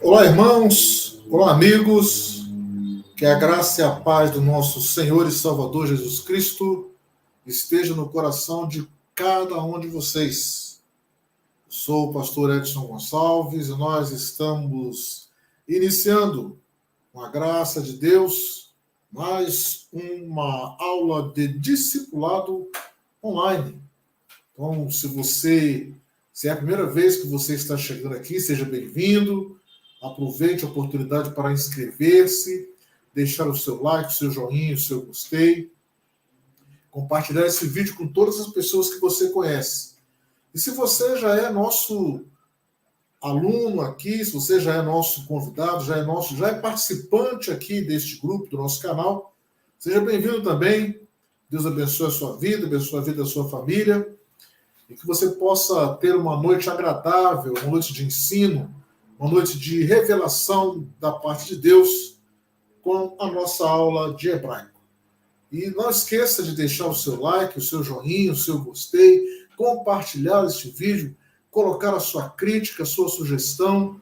Olá, irmãos, olá, amigos, que a graça e a paz do nosso Senhor e Salvador Jesus Cristo esteja no coração de cada um de vocês. Sou o pastor Edson Gonçalves e nós estamos iniciando, com a graça de Deus, mais uma aula de discipulado online. Então, se é a primeira vez que você está chegando aqui, seja bem-vindo. Aproveite a oportunidade para inscrever-se, deixar o seu like, o seu joinha, o seu gostei, compartilhar esse vídeo com todas as pessoas que você conhece. E se você já é nosso aluno aqui, se você já é nosso convidado, já é participante aqui deste grupo, do nosso canal, seja bem-vindo também. Deus abençoe a sua vida, abençoe a vida da sua família, e que você possa ter uma noite agradável, uma noite de ensino, uma noite de revelação da parte de Deus com a nossa aula de hebraico. E não esqueça de deixar o seu like, o seu joinha, o seu gostei, compartilhar este vídeo, colocar a sua crítica, a sua sugestão,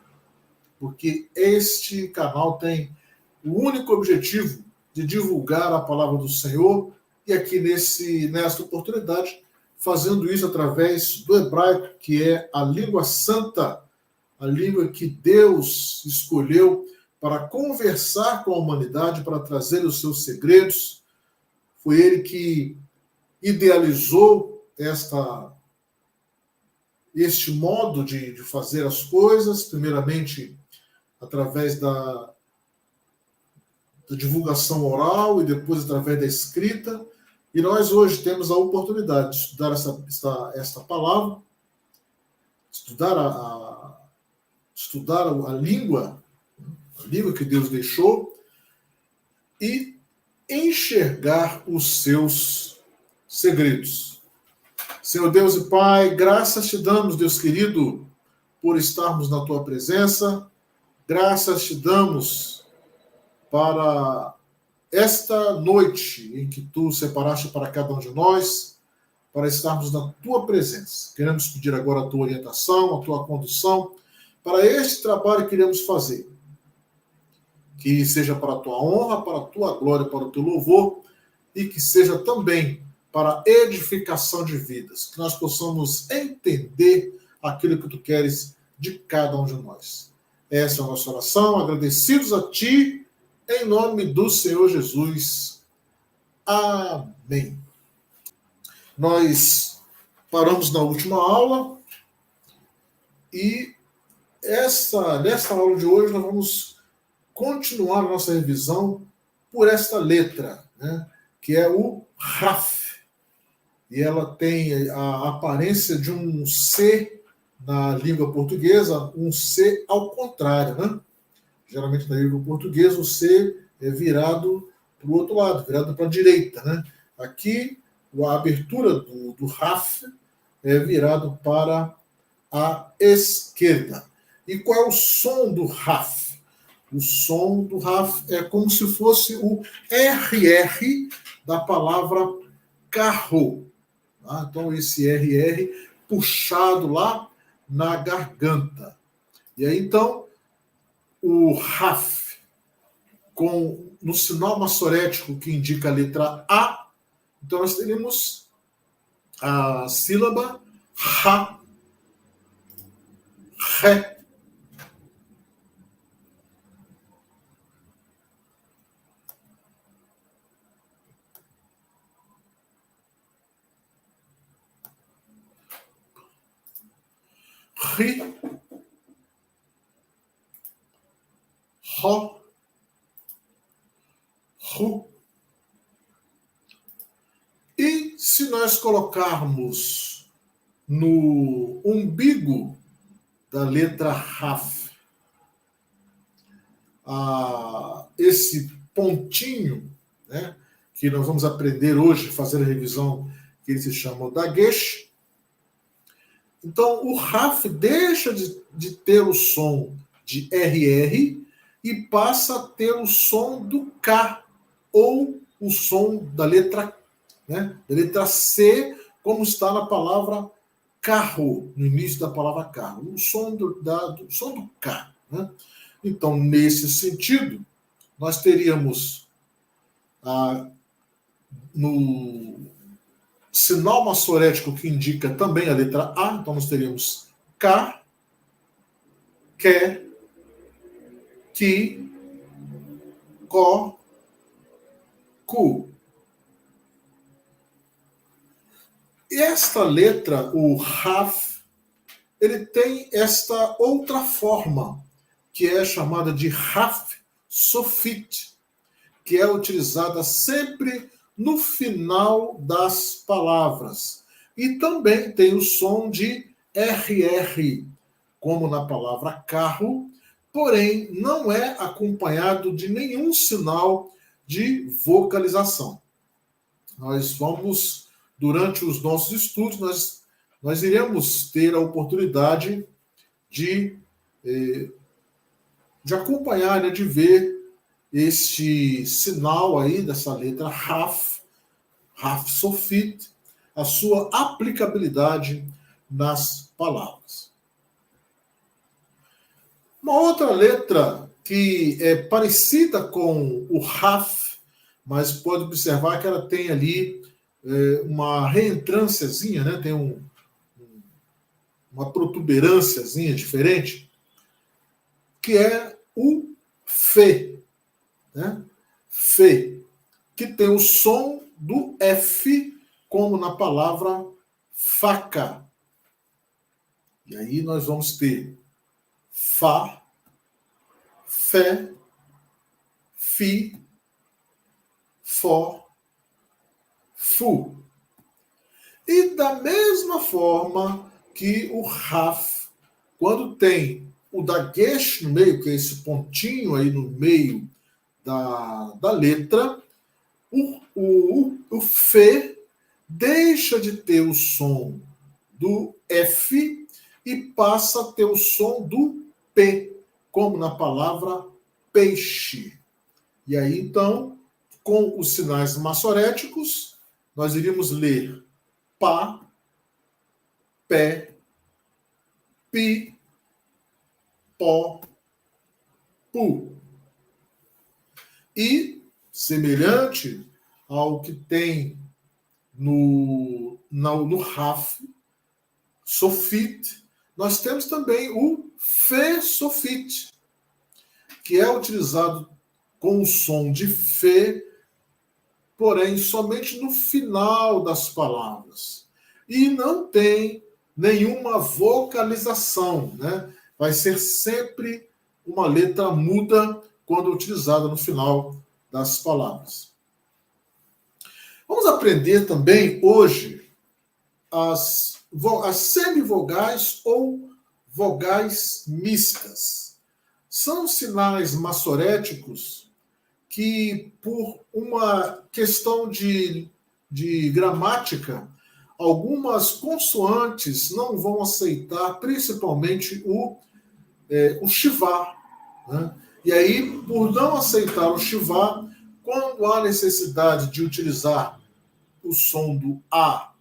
porque este canal tem o único objetivo de divulgar a palavra do Senhor, e aqui nesta oportunidade, fazendo isso através do hebraico, que é a língua santa, a língua que Deus escolheu para conversar com a humanidade, para trazer os seus segredos. Foi Ele que idealizou este modo de fazer as coisas, primeiramente através da divulgação oral e depois através da escrita. E nós hoje temos a oportunidade de estudar esta palavra, estudar a língua que Deus deixou, e enxergar os seus segredos. Senhor Deus e Pai, graças te damos, Deus querido, por estarmos na tua presença. Graças te damos para esta noite em que tu separaste para cada um de nós, para estarmos na tua presença. Queremos pedir agora a tua orientação, a tua condução, para este trabalho que iremos fazer. Que seja para a tua honra, para a tua glória, para o teu louvor, e que seja também para a edificação de vidas. Que nós possamos entender aquilo que tu queres de cada um de nós. Essa é a nossa oração, agradecidos a ti, em nome do Senhor Jesus. Amém. Nós paramos na última aula e nesta aula de hoje nós vamos continuar a nossa revisão por esta letra, né, que é o Raf. E ela tem a aparência de um C na língua portuguesa, um C ao contrário, né? Geralmente na língua portuguesa o C é virado para o outro lado, virado para a direita, né? Aqui a abertura do Raf é virado para a esquerda. E qual é o som do Raf? O som do Raf é como se fosse o RR da palavra carro. Tá? Então, esse RR puxado lá na garganta. E aí, então, o Raf, no sinal massorético que indica a letra A, então nós teremos a sílaba Ra, Ré. Ri, Ró, Ru. E se nós colocarmos no umbigo da letra Raf esse pontinho, né, que nós vamos aprender hoje, fazer a revisão, que ele se chama Dagesh. Então, o Raf deixa de ter o som de RR e passa a ter o som do K, ou o som da letra, né, da letra C, como está na palavra carro, no início da palavra carro, o som do K. Né? Então, nesse sentido, nós teríamos no sinal massorético que indica também a letra A, então nós teríamos K, que, ki, ko, ku. E esta letra, o Raf, ele tem esta outra forma, que é chamada de Raf Sofit, que é utilizada sempre no final das palavras. E também tem o som de RR, como na palavra carro, porém não é acompanhado de nenhum sinal de vocalização. Nós vamos, durante os nossos estudos, nós iremos ter a oportunidade de acompanhar, né, de ver este sinal aí dessa letra Raf Sofit, a sua aplicabilidade nas palavras. Uma outra letra que é parecida com o Raf, mas pode observar que ela tem ali uma reentrânciazinha, né? Tem uma protuberânciazinha diferente, que é o Fê, né? Fê, que tem o som do F, como na palavra faca. E aí nós vamos ter Fá, Fé, Fi, Fó, Fu. E da mesma forma que o Raf, quando tem o dagesh no meio, que é esse pontinho aí no meio da letra, o Fê deixa de ter o som do F e passa a ter o som do P, como na palavra peixe. E aí, então, com os sinais massoréticos, nós iríamos ler pá, pé, pi, pó, pu. E, semelhante ao que tem no Raf Sofit, nós temos também o Fê Sofit, que é utilizado com o som de Fê, porém somente no final das palavras. E não tem nenhuma vocalização, né? Vai ser sempre uma letra muda quando utilizada no final das palavras. Vamos aprender também hoje as semivogais ou vogais mistas. São sinais massoréticos que, por uma questão de gramática, algumas consoantes não vão aceitar, principalmente o shivá, né? E aí, por não aceitar o shivá, quando há necessidade de utilizar o som do A,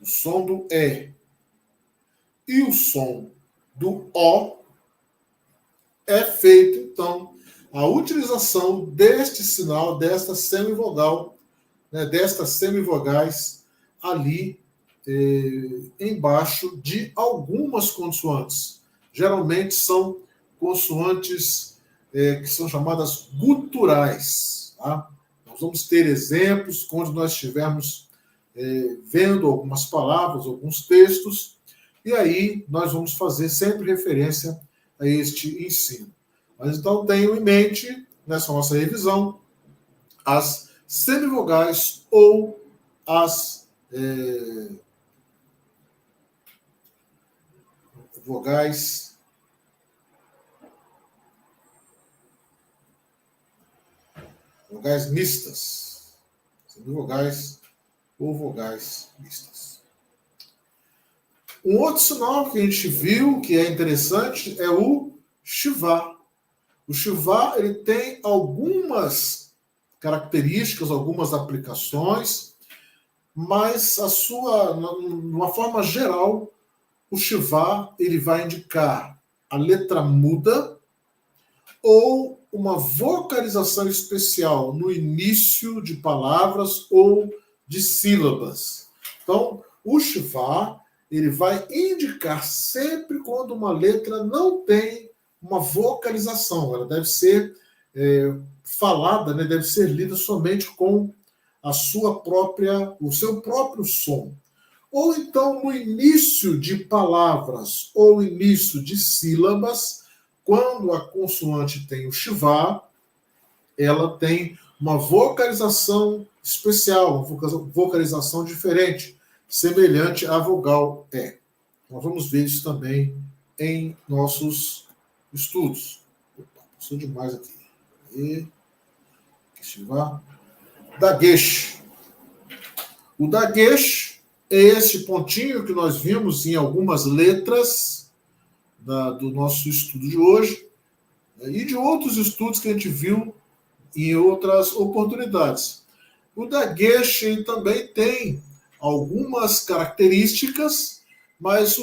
o som do E e o som do O, é feito, então, a utilização deste sinal, desta semivogal, né, destas semivogais ali embaixo de algumas consoantes. Geralmente são consoantes que são chamadas guturais. Tá? Nós vamos ter exemplos quando nós estivermos vendo algumas palavras, alguns textos, e aí nós vamos fazer sempre referência a este ensino. Mas então tenham em mente, nessa nossa revisão, as semivogais ou as vogais mistas. Semivogais ou vogais mistas. Um outro sinal que a gente viu que é interessante é o shivá. O shivá, ele tem algumas características, algumas aplicações, mas de uma forma geral, o shivá ele vai indicar a letra muda ou uma vocalização especial no início de palavras ou de sílabas. Então, o Shivá, ele vai indicar sempre quando uma letra não tem uma vocalização. Ela deve ser falada, né? Deve ser lida somente com a sua própria, o seu próprio som. Ou então, no início de palavras ou início de sílabas, quando a consoante tem o Shivá, ela tem uma vocalização especial, uma vocalização diferente, semelhante à vogal E. Nós vamos ver isso também em nossos estudos. Opa, passou demais aqui. E Shivá. Dagesh. O Dagesh é esse pontinho que nós vimos em algumas letras do nosso estudo de hoje e de outros estudos que a gente viu em outras oportunidades. O Dagesh também tem algumas características, mas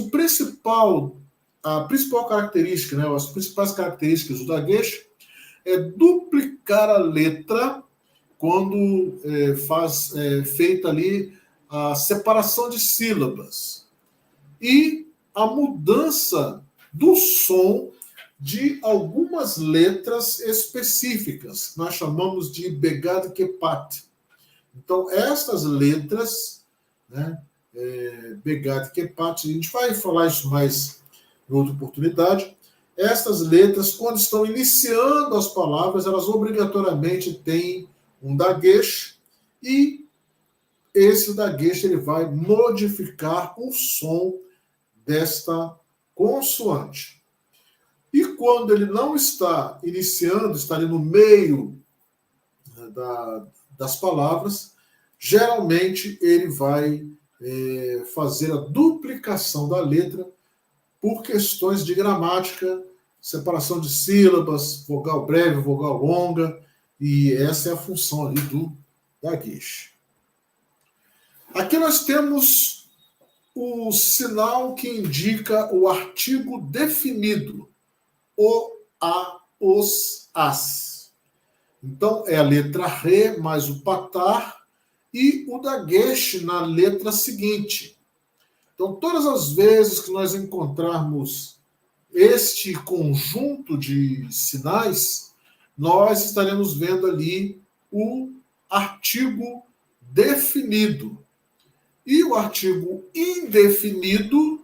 a principal característica, né, as principais características do Dagesh é duplicar a letra quando feita ali a separação de sílabas e a mudança do som de algumas letras específicas, que nós chamamos de Begad Kepat. Então, estas letras, né, Begad Kepat, a gente vai falar isso mais em outra oportunidade. Estas letras, quando estão iniciando as palavras, elas obrigatoriamente têm um Dagesh, e esse Dagesh ele vai modificar o som desta consoante. E quando ele não está iniciando, está ali no meio das palavras, geralmente ele vai fazer a duplicação da letra por questões de gramática, separação de sílabas, vogal breve, vogal longa, e essa é a função ali do Dagesh. Aqui nós temos o sinal que indica o artigo definido, o, a, os, as. Então, é a letra Re mais o patar e o Dagesh na letra seguinte. Então, todas as vezes que nós encontrarmos este conjunto de sinais, nós estaremos vendo ali o artigo definido. E o artigo indefinido,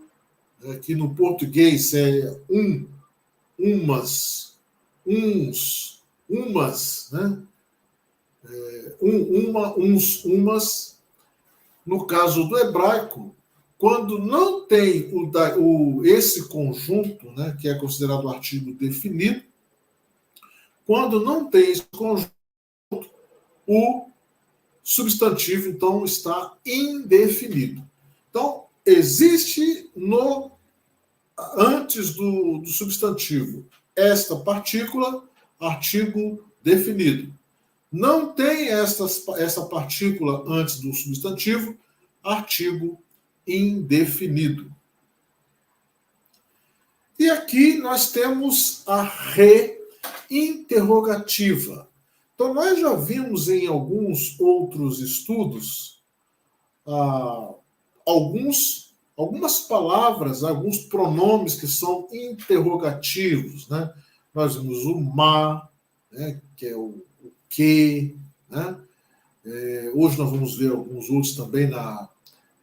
que no português é umas, uns, umas, né? Uns, umas. No caso do hebraico, quando não tem esse conjunto, né, que é considerado artigo definido, quando não tem esse conjunto, o substantivo, então, está indefinido. Então, existe antes do substantivo esta partícula, artigo definido. Não tem essa partícula antes do substantivo, artigo indefinido. E aqui nós temos a reinterrogativa. Então, nós já vimos em alguns outros estudos algumas palavras, alguns pronomes que são interrogativos, né? Nós vimos o ma, né, que é o que, né? Hoje nós vamos ver alguns outros também na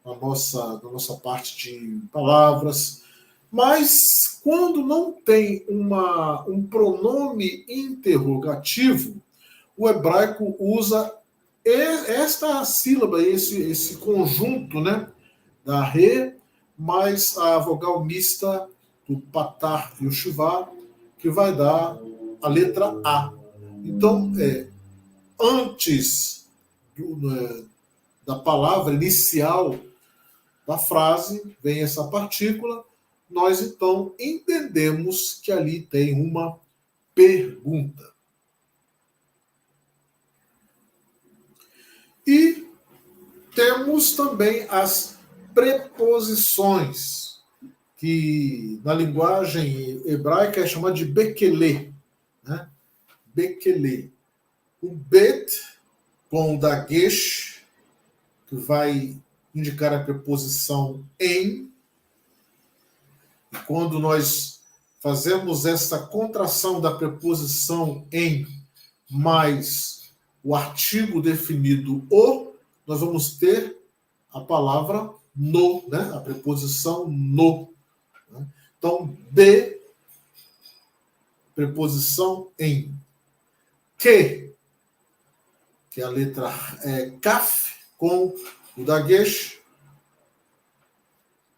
nossa parte de palavras. Mas quando não tem um pronome interrogativo, o hebraico usa esta sílaba, esse conjunto, né, da re, mais a vogal mista do patar e o shivá, que vai dar a letra A. Então, antes da palavra inicial da frase, vem essa partícula, nós então entendemos que ali tem uma pergunta. E temos também as preposições, que na linguagem hebraica é chamado de Bekele, né? Bekele. O Bet, com o dagesh, que vai indicar a preposição em. E quando nós fazemos essa contração da preposição em mais o artigo definido o, nós vamos ter a palavra no, né? A preposição no. Né? Então, be, preposição em. Que é a letra kaf, com o dagesh,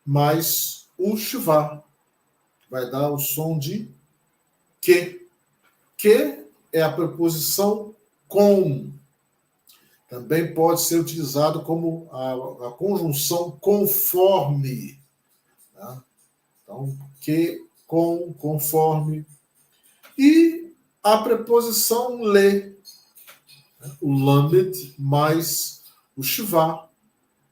mais o shivá. Vai dar o som de que. Que é a preposição com. Também pode ser utilizado como a conjunção conforme. Tá? Então, que, com, conforme. E a preposição le, o lamed mais o shivá,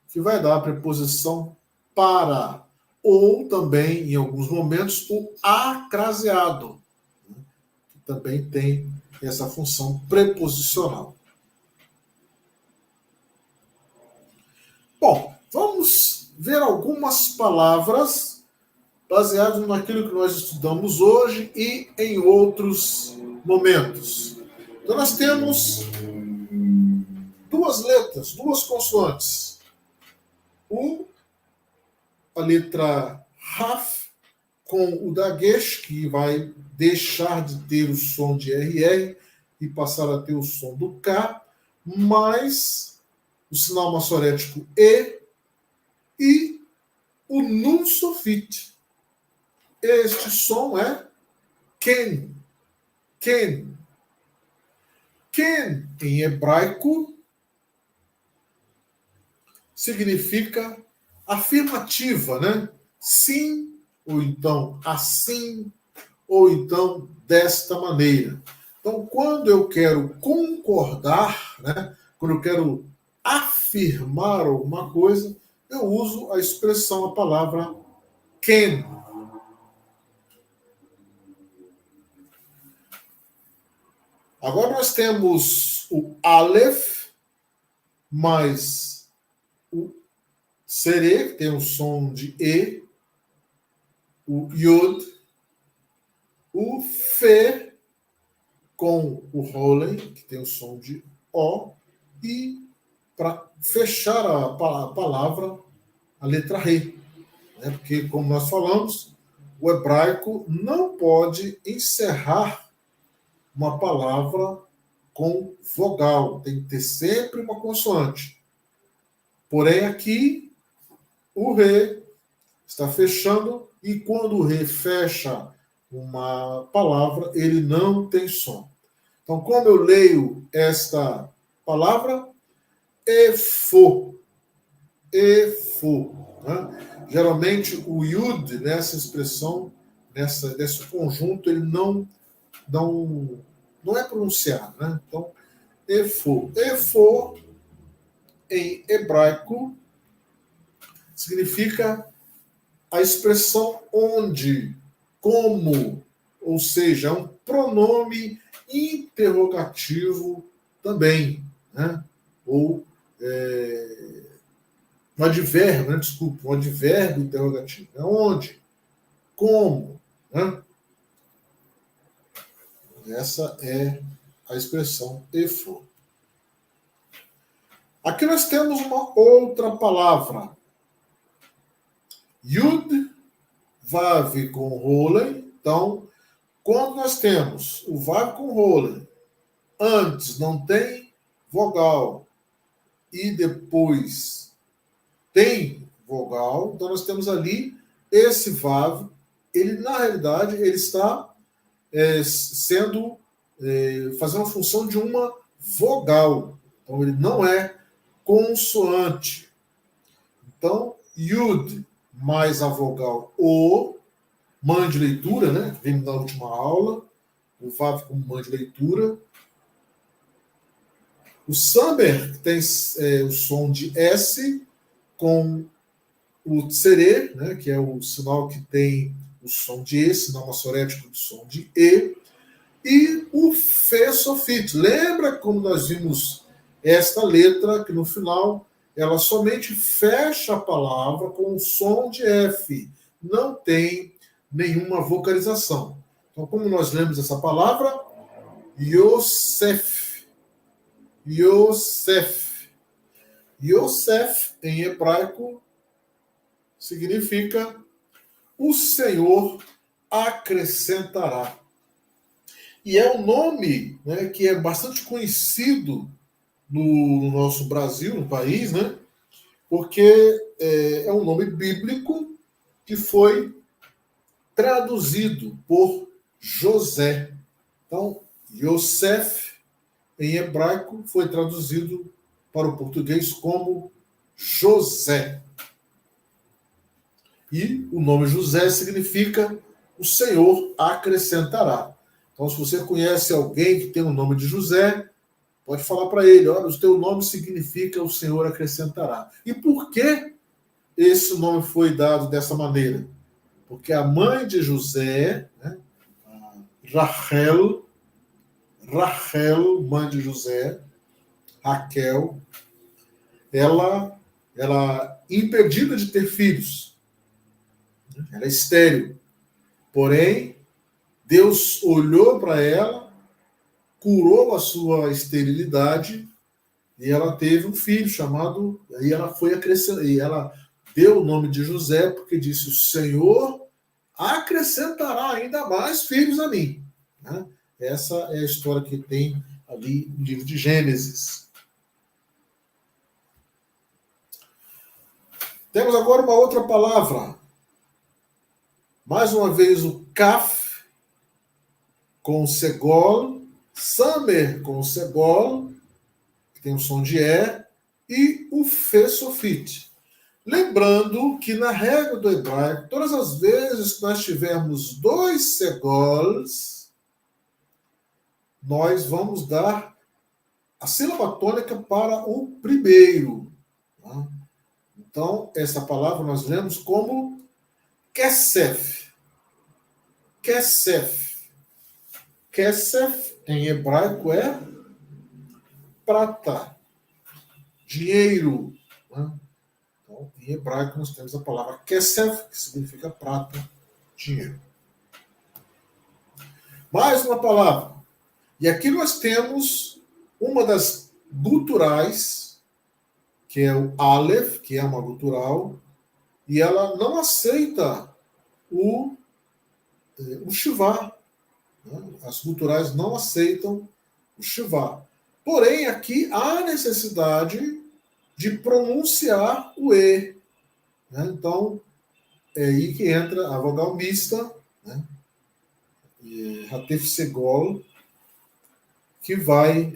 que vai dar a preposição para, ou também, em alguns momentos, o acraseado, que também tem essa função preposicional. Bom, vamos ver algumas palavras baseadas naquilo que nós estudamos hoje e em outros momentos. Então nós temos duas letras, duas consoantes. A letra Raf com o dagesh, que vai deixar de ter o som de RR e passar a ter o som do K, mais o sinal massorético e o Nun Sofit. Este som é Ken. Ken. Ken, em hebraico, significa afirmativa, né? Sim, ou então assim, ou então desta maneira. Então, quando eu quero concordar, né? Quando eu quero afirmar alguma coisa, eu uso a expressão, a palavra ken. Agora nós temos o Aleph mais o Sere, que tem o som de E, o Yod, o Fe com o Holen, que tem o som de O, e para fechar a palavra, a letra Re. Né? Porque, como nós falamos, o hebraico não pode encerrar uma palavra com vogal, tem que ter sempre uma consoante. Porém, aqui, o Re está fechando, e quando o Re fecha uma palavra, ele não tem som. Então, como eu leio esta palavra? Efo. Efo. Né? Geralmente, o Yud, nessa expressão, nesse conjunto, ele não é pronunciado. Né? Então, Efo. Efo, em hebraico, significa a expressão onde, como, ou seja, é um pronome interrogativo também, né? Ou um advérbio, né? Desculpa, um advérbio interrogativo. É onde, como, né? Essa é a expressão efo. Aqui nós temos uma outra palavra. Yud, Vav com Rolen. Então, quando nós temos o Vav com Rolen, antes não tem vogal e depois tem vogal, então nós temos ali esse Vav, ele na realidade ele está fazendo a função de uma vogal. Então ele não é consoante. Então, Yud mais a vogal O, man de leitura, né? Vimos na última aula, o Vav como man de leitura. O Samer, que tem o som de S, com o tsere, né, que é o sinal que tem o som de E, sinal massorético do som de e o Fê sofite. Lembra como nós vimos esta letra, que no final ela somente fecha a palavra com o som de F, não tem nenhuma vocalização. Então, como nós lemos essa palavra? Yosef. Yosef. Yosef, em hebraico, significa o Senhor acrescentará. E é um nome, né, que é bastante conhecido no nosso Brasil, no país, né, porque é um nome bíblico que foi traduzido por José. Então, Yosef, em hebraico, foi traduzido para o português como José. E o nome José significa o Senhor acrescentará. Então, se você conhece alguém que tem o nome de José, pode falar para ele, olha, o teu nome significa o Senhor acrescentará. E por que esse nome foi dado dessa maneira? Porque a mãe de José, né, Rachel, mãe de José, Raquel, ela impedida de ter filhos. Ela é estéril. Porém, Deus olhou para ela, curou a sua esterilidade e ela teve um filho chamado. Aí ela foi acrescentar, e ela deu o nome de José porque disse: o Senhor acrescentará ainda mais filhos a mim. Né? Essa é a história que tem ali no livro de Gênesis. Temos agora uma outra palavra. Mais uma vez o Kaf com o Segol, Samer com o Segol, que tem o som de e o Fê sofite. Lembrando que na regra do hebraico, todas as vezes que nós tivermos dois segols, nós vamos dar a sílaba tônica para o primeiro. Tá? Então, essa palavra nós lemos como kesef. Kesef. Kesef, em hebraico, é prata, dinheiro. Né? Então, em hebraico, nós temos a palavra kesef, que significa prata, dinheiro. Mais uma palavra. E aqui nós temos uma das guturais, que é o Aleph, que é uma gutural, e ela não aceita o Shivá. Né? As guturais não aceitam o Shivá. Porém, aqui há necessidade de pronunciar o E. Né? Então, é aí que entra a vogal mista, né? Hatef Segol, que vai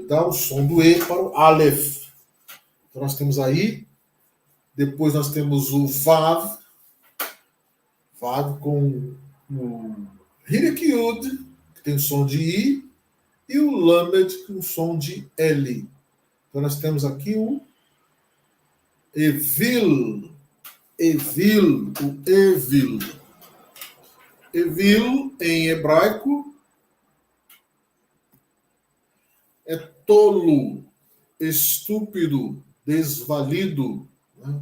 dar o som do E para o Aleph. Então, nós temos aí, depois nós temos o Vav com o Hirek Yud, que tem o som de I, e o Lamed com o som de L. Então nós temos aqui o Evil, o Evil. Evil, em hebraico, é tolo, estúpido, desvalido, né?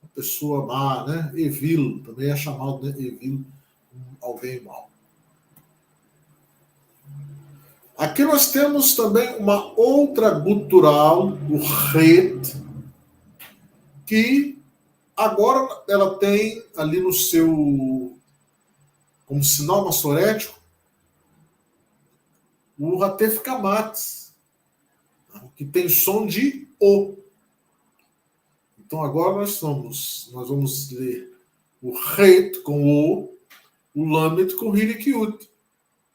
Uma pessoa má, né? Evil, também é chamado, né? Evil, alguém mau. Aqui nós temos também uma outra gutural, o Het, que agora ela tem ali no seu, como sinal massorético, o Hatef Kamatz, que tem som de O. Então agora nós vamos ler o Het com o Lamed com o Hirikiut.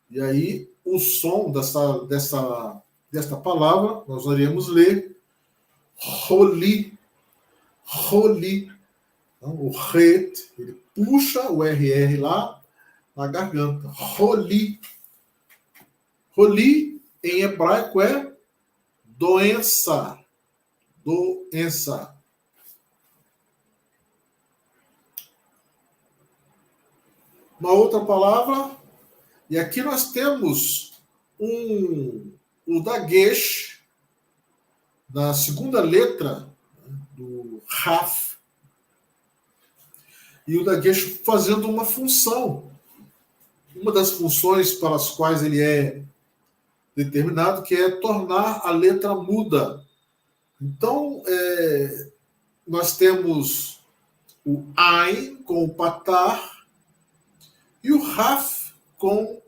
E aí o som desta palavra nós iremos ler Roli. Então, o Het, ele puxa o RR lá na garganta. Roli. Roli, em hebraico, é doença. Doença. uma outra palavra, e aqui nós temos o dagesh, na segunda letra do Raf, e o dagesh fazendo uma função. Uma das funções para as quais ele é determinado, que é tornar a letra muda. Então, nós temos o Ain com o Patar e o Raf com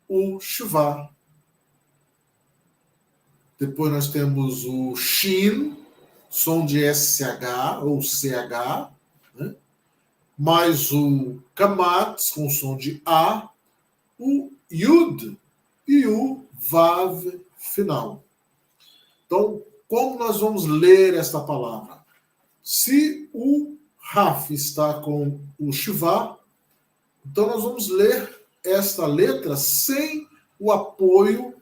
o Shivá. Depois nós temos o Shin, som de SH ou CH, né? Mais o Kamat, com som de A, o Yud e o Vav final. Então, como nós vamos ler esta palavra? Se o Raf está com o Shivá, então nós vamos ler esta letra sem o apoio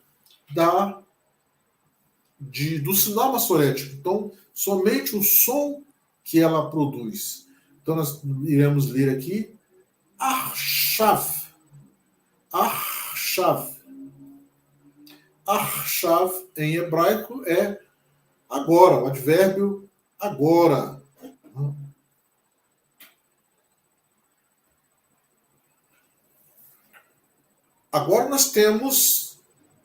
do sinal massorético. Então, somente o som que ela produz. Então, nós iremos ler aqui Arshav. Arshav. Arshav, em hebraico, é agora, o advérbio agora. Agora nós temos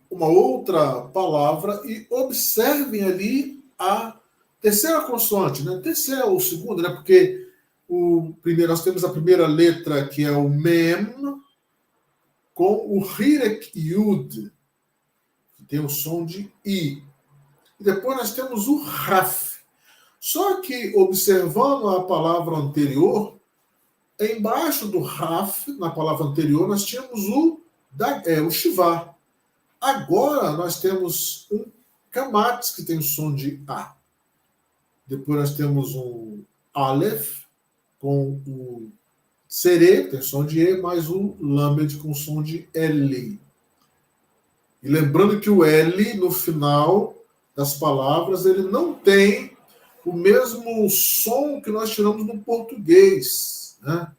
uma outra palavra e observem ali a terceira consoante, né? Terceira ou segunda, né? Porque nós temos a primeira letra, que é o Mem, com o Hirek Yud, que tem o som de I. E depois nós temos o Raf. Só que, observando a palavra anterior, embaixo do Raf, na palavra anterior, nós tínhamos o Shivá. Agora nós temos um Kamat, que tem o som de A. Depois nós temos um Aleph, com o Sere, que tem som de E, mais o Lamed, com som de L. E lembrando que o L, no final das palavras, ele não tem o mesmo som que nós tiramos no português, né?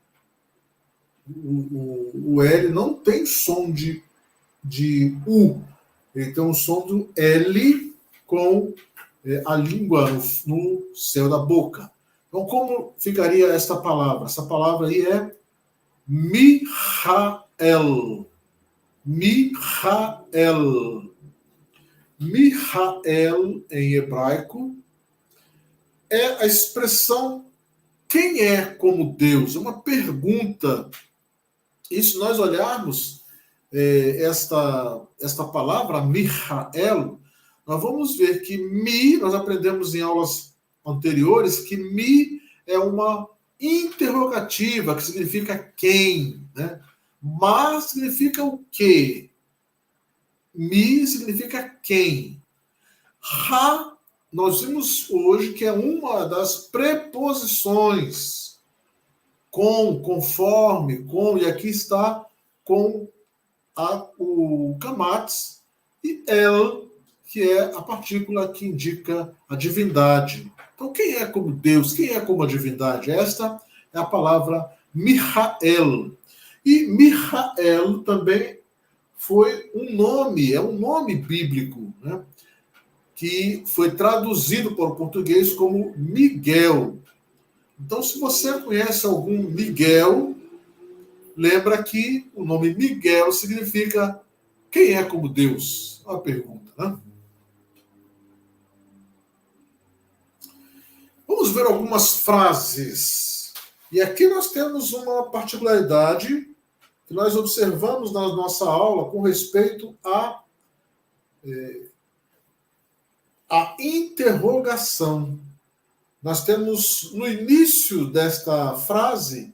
O L não tem som de U. Ele tem o som do L com a língua no céu da boca. Então, como ficaria esta palavra? Essa palavra aí é Mihael. Mihael. Mihael, em hebraico, é a expressão quem é como Deus? É uma pergunta. E se nós olharmos esta palavra, Mihael, nós vamos ver que nós aprendemos em aulas anteriores que é uma interrogativa, que significa quem, né? Ma significa o quê? Significa quem. Ra, nós vimos hoje que é uma das preposições. Com, conforme, com, e aqui está com o Kamatz, e El, que é a partícula que indica a divindade. Então, quem é como Deus? Quem é como a divindade? Esta é a palavra Mihael. E Mihael também foi é um nome bíblico, né? Que foi traduzido para o português como Miguel. Então, se você conhece algum Miguel, lembra que o nome Miguel significa quem é como Deus? Uma pergunta, né? Vamos ver algumas frases. E aqui nós temos uma particularidade que nós observamos na nossa aula com respeito à interrogação. Nós temos no início desta frase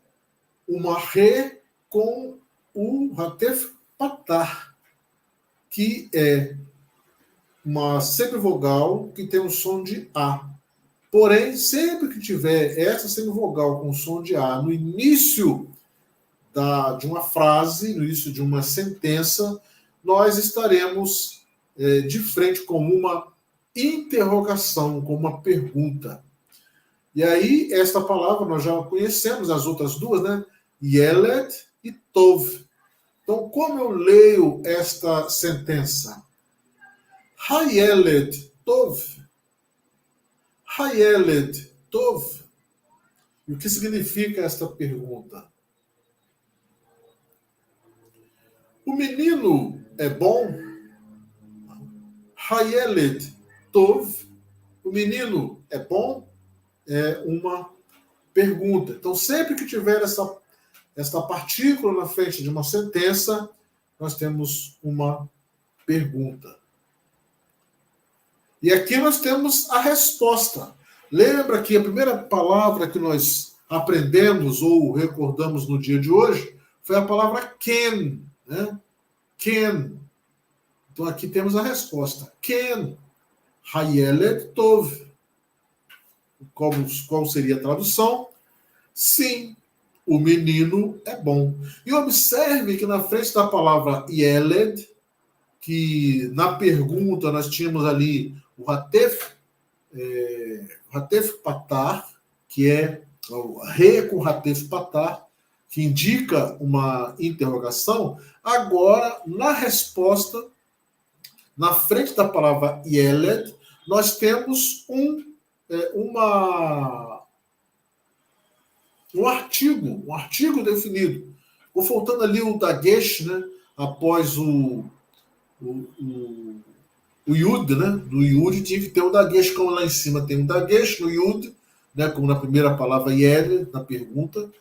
uma re com o Hatef Patar, que é uma semivogal que tem o som de A. Porém, sempre que tiver essa semivogal com som de A no início de uma frase, no início de uma sentença, nós estaremos de frente com uma interrogação, com uma pergunta. E aí, esta palavra nós já conhecemos, as outras duas, né? Yeled e Tov. Então, como eu leio esta sentença? Hayeled Tov. Hayeled Tov. E o que significa esta pergunta? O menino é bom? Hayeled Tov. O menino é bom? É uma pergunta. Então, sempre que tiver esta partícula na frente de uma sentença, nós temos uma pergunta. E aqui nós temos a resposta. Lembra que a primeira palavra que nós aprendemos ou recordamos no dia de hoje foi a palavra ken, né? Ken. Então aqui temos a resposta. Ken. Hayeled Tov. Qual seria a tradução? Sim, o menino é bom. E observe que na frente da palavra Yeled, que na pergunta nós tínhamos ali o Hatef Patar, que é o Re com Hatef Patar, que indica uma interrogação. Agora, na resposta, na frente da palavra Yeled, nós temos um artigo definido. Ficou faltando ali o Dagesh, né? Após o Yud, né? No Yud tinha que ter o Dagesh, como lá em cima tem o Dagesh no Yud, né? Como na primeira palavra Yeled, na pergunta,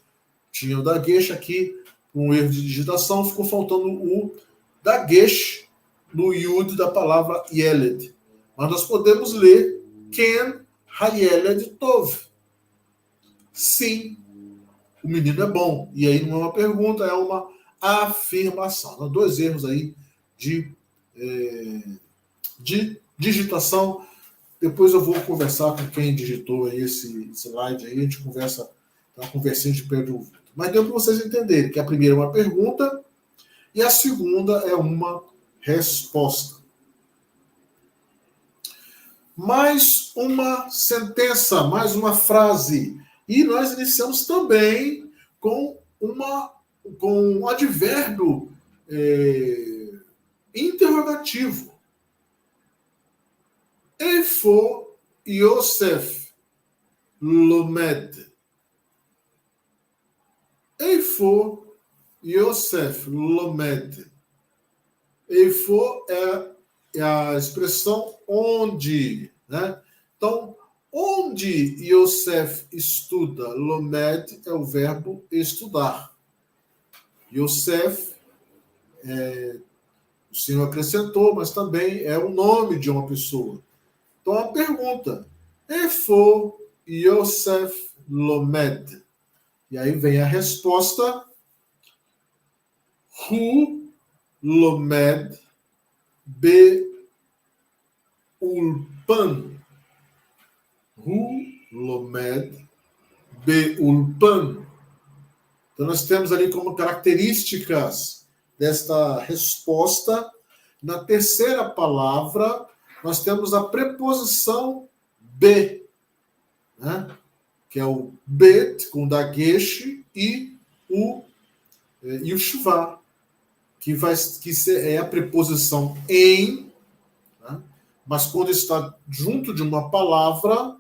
tinha o Dagesh aqui, um erro de digitação, ficou faltando o Dagesh no Yud da palavra Yeled. Mas nós podemos ler Ken Hayeled Tov. Sim, o menino é bom. E aí não é uma pergunta, é uma afirmação. Então, 2 erros aí de digitação. Depois eu vou conversar com quem digitou aí esse slide aí, a gente conversa, uma conversinha de pé de ouvido. Mas deu para vocês entenderem que a primeira é uma pergunta e a segunda é uma resposta. Mais uma sentença, mais uma frase. E nós iniciamos também com um advérbio interrogativo. Eifo Yosef Lomed. Eifo Yosef Lomed. Eifo é a expressão onde, né? Então, onde Yosef estuda, Lomed é o verbo estudar. Yosef, o Senhor acrescentou, mas também é o nome de uma pessoa. Então, a pergunta, Efo Yosef Lomed. E aí vem a resposta, Hu Lomed Be'ulpan. Hu Lomed Be'ulpan. Então, nós temos ali como características desta resposta, na terceira palavra, nós temos a preposição be, né? Que é o bet, com dagesh, e o shuvá, que é a preposição em, né? Mas quando está junto de uma palavra,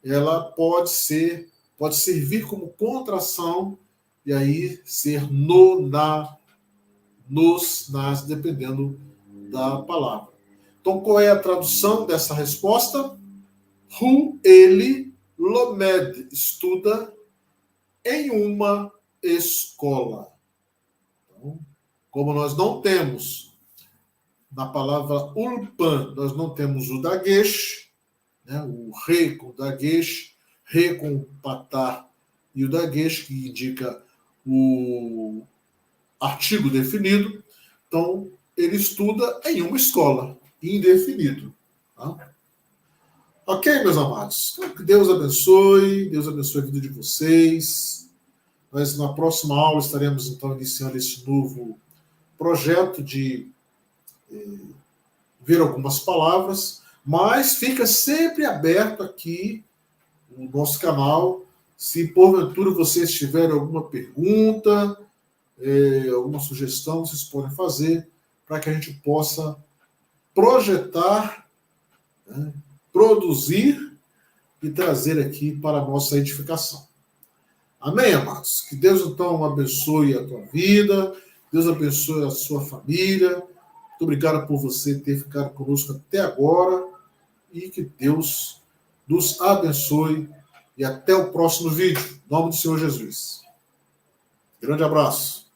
ela pode servir como contração, e aí ser no, na, nos, nas, dependendo da palavra. Então, qual é a tradução dessa resposta? Hu, ele, Lomed, estuda em uma escola. Então, como nós não temos, na palavra ulpan, nós não temos o dagesh, né, o re com dagesh, re com patar e o dagesh, que indica o artigo definido. Então, ele estuda em uma escola, indefinido. Tá? Ok, meus amados? Então, que Deus abençoe a vida de vocês. Nós, na próxima aula, estaremos, então, iniciando esse novo projeto de ver algumas palavras, mas fica sempre aberto aqui o nosso canal. Se, porventura, vocês tiverem alguma pergunta, alguma sugestão vocês podem fazer para que a gente possa projetar, né, produzir e trazer aqui para a nossa edificação. Amém, amados? Que Deus, então, abençoe a tua vida, Deus abençoe a sua família. Muito obrigado por você ter ficado conosco até agora e que Deus nos abençoe e até o próximo vídeo. Em nome do Senhor Jesus. Grande abraço.